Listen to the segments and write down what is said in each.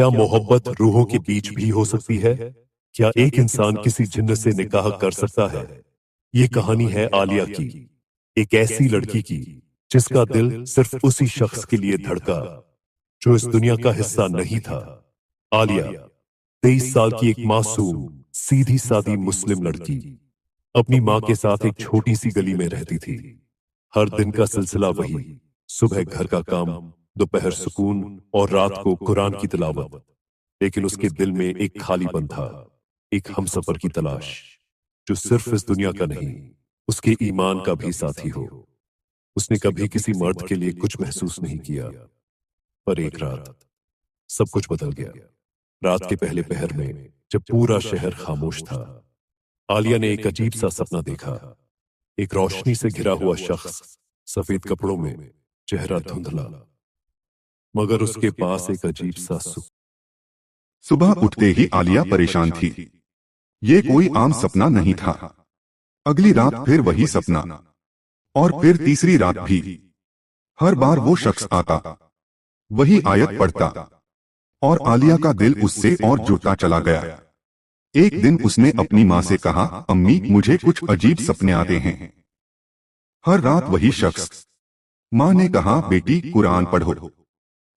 کیا محبت روحوں کے بیچ بھی ہو سکتی ہے؟ کیا ایک انسان کسی جن سے نکاح کر سکتا ہے؟ یہ کہانی ہے عالیہ کی، ایک ایسی لڑکی کی جس کا دل صرف اسی شخص کے لیے دھڑکا جو اس دنیا کا حصہ نہیں تھا۔ عالیہ 23 سال کی ایک معصوم سیدھی سادی مسلم لڑکی اپنی ماں کے ساتھ ایک چھوٹی سی گلی میں رہتی تھی۔ ہر دن کا سلسلہ وہی، صبح گھر کا کام، دوپہر سکون اور رات کو قرآن کی تلاوت۔ لیکن اس کے دل میں ایک خالی پن تھا، ایک ہمسفر کی تلاش جو صرف اس دنیا کا نہیں، اس کے ایمان کا بھی ساتھی ہو۔ اس نے کبھی کسی مرد کے لیے کچھ محسوس نہیں کیا، پر ایک رات سب کچھ بدل گیا۔ رات کے پہلے پہر میں جب پورا شہر خاموش تھا، عالیہ نے ایک عجیب سا سپنا دیکھا۔ ایک روشنی سے گھرا ہوا شخص، سفید کپڑوں میں، چہرہ دھندلا، مگر اس کے پاس ایک عجیب سا صبح اٹھتے ہی عالیہ پریشان تھی۔ یہ کوئی عام سپنا نہیں تھا۔ اگلی رات پھر وہی سپنا، اور پھر تیسری رات بھی۔ ہر بار وہ شخص آتا، وہی آیت پڑھتا، اور عالیہ کا دل اس سے اور جڑتا چلا گیا۔ ایک دن اس نے اپنی ماں سے کہا، امی مجھے کچھ عجیب سپنے آتے ہیں۔ ہر رات وہی شخص۔ ماں نے کہا، بیٹی قرآن پڑھو،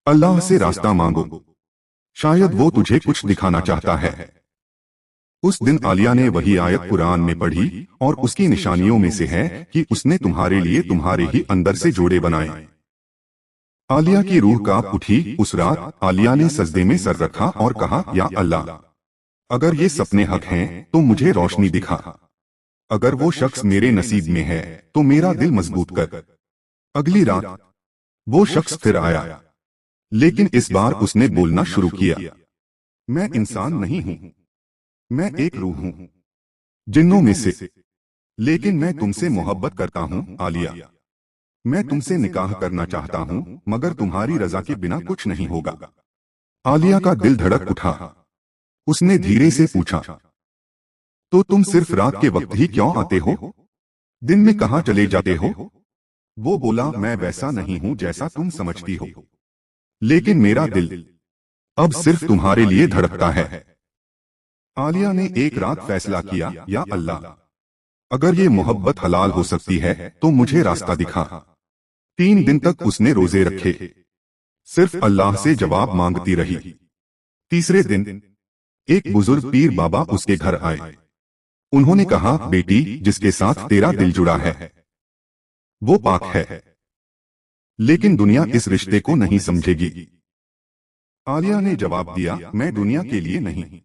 اللہ سے راستہ مانگو، شاید وہ تجھے کچھ دکھانا چاہتا ہے۔ اس دن عالیہ نے وہی آیت قرآن میں پڑھی، اور اس کی نشانیوں میں سے ہے کہ اس نے تمہارے لیے تمہارے ہی اندر سے جوڑے بنائے۔ عالیہ کی روح کانپ اٹھی۔ اس رات عالیہ نے سجدے میں سر رکھا اور کہا، یا اللہ، اگر یہ سپنے حق ہیں تو مجھے روشنی دکھا۔ اگر وہ شخص میرے نصیب میں ہے تو میرا دل مضبوط کر۔ اگلی رات وہ شخص پھر آیا، لیکن اس بار اس نے بولنا شروع کیا، میں انسان نہیں ہوں، میں ایک روح ہوں، جنوں میں سے، لیکن میں تم سے محبت کرتا ہوں عالیہ۔ میں تم سے نکاح کرنا چاہتا ہوں، مگر تمہاری رضا کے بنا کچھ نہیں ہوگا۔ عالیہ کا دل دھڑک اٹھا۔ اس نے دھیرے سے پوچھا، تو تم صرف رات کے وقت ہی کیوں آتے ہو؟ دن میں کہاں چلے جاتے ہو؟ وہ بولا، میں ویسا نہیں ہوں جیسا تم سمجھتی ہو، لیکن میرا دل اب صرف تمہارے لیے دھڑکتا ہے۔ عالیہ نے ایک رات فیصلہ کیا، یا اللہ، اگر یہ محبت حلال ہو سکتی ہے تو مجھے راستہ دکھا۔ 3 دن تک اس نے روزے رکھے، صرف اللہ سے جواب مانگتی رہی۔ تیسرے دن ایک بزرگ پیر بابا اس کے گھر آئے۔ انہوں نے کہا، بیٹی جس کے ساتھ تیرا دل جڑا ہے وہ پاک ہے، لیکن دنیا اس رشتے کو نہیں سمجھے گی۔ عالیہ نے جواب دیا، میں دنیا کے لیے نہیں،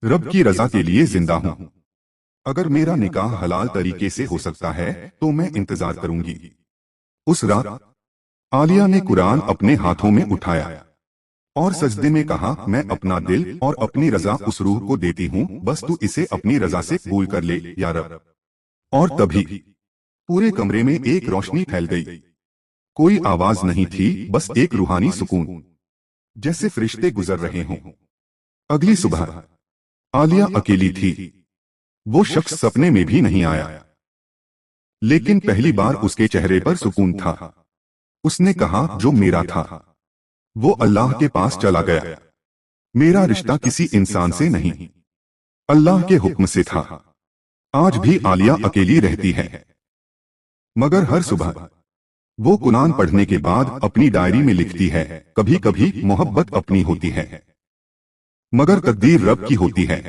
رب کی رضا کے لیے زندہ ہوں۔ اگر میرا نکاح حلال طریقے سے ہو سکتا ہے تو میں انتظار کروں گی۔ اس رات عالیہ نے قرآن اپنے ہاتھوں میں اٹھایا اور سجدے میں کہا، میں اپنا دل اور اپنی رضا اس روح کو دیتی ہوں، بس تو اسے اپنی رضا سے قبول کر لے یا رب۔ اور تبھی پورے کمرے میں ایک روشنی پھیل گئی۔ کوئی آواز نہیں تھی، بس ایک روحانی سکون، جیسے فرشتے گزر رہے ہوں۔ اگلی صبح عالیہ اکیلی تھی۔ وہ شخص سپنے میں بھی نہیں آیا، لیکن پہلی بار اس کے چہرے پر سکون تھا۔ اس نے کہا، جو میرا تھا وہ اللہ کے پاس چلا گیا۔ میرا رشتہ کسی انسان سے نہیں، اللہ کے حکم سے تھا۔ آج بھی عالیہ اکیلی رہتی ہے، مگر ہر صبح وہ قرآن پڑھنے کے بعد اپنی ڈائری میں لکھتی ہے، کبھی کبھی محبت اپنی ہوتی ہے، مگر تقدیر رب کی ہوتی ہے۔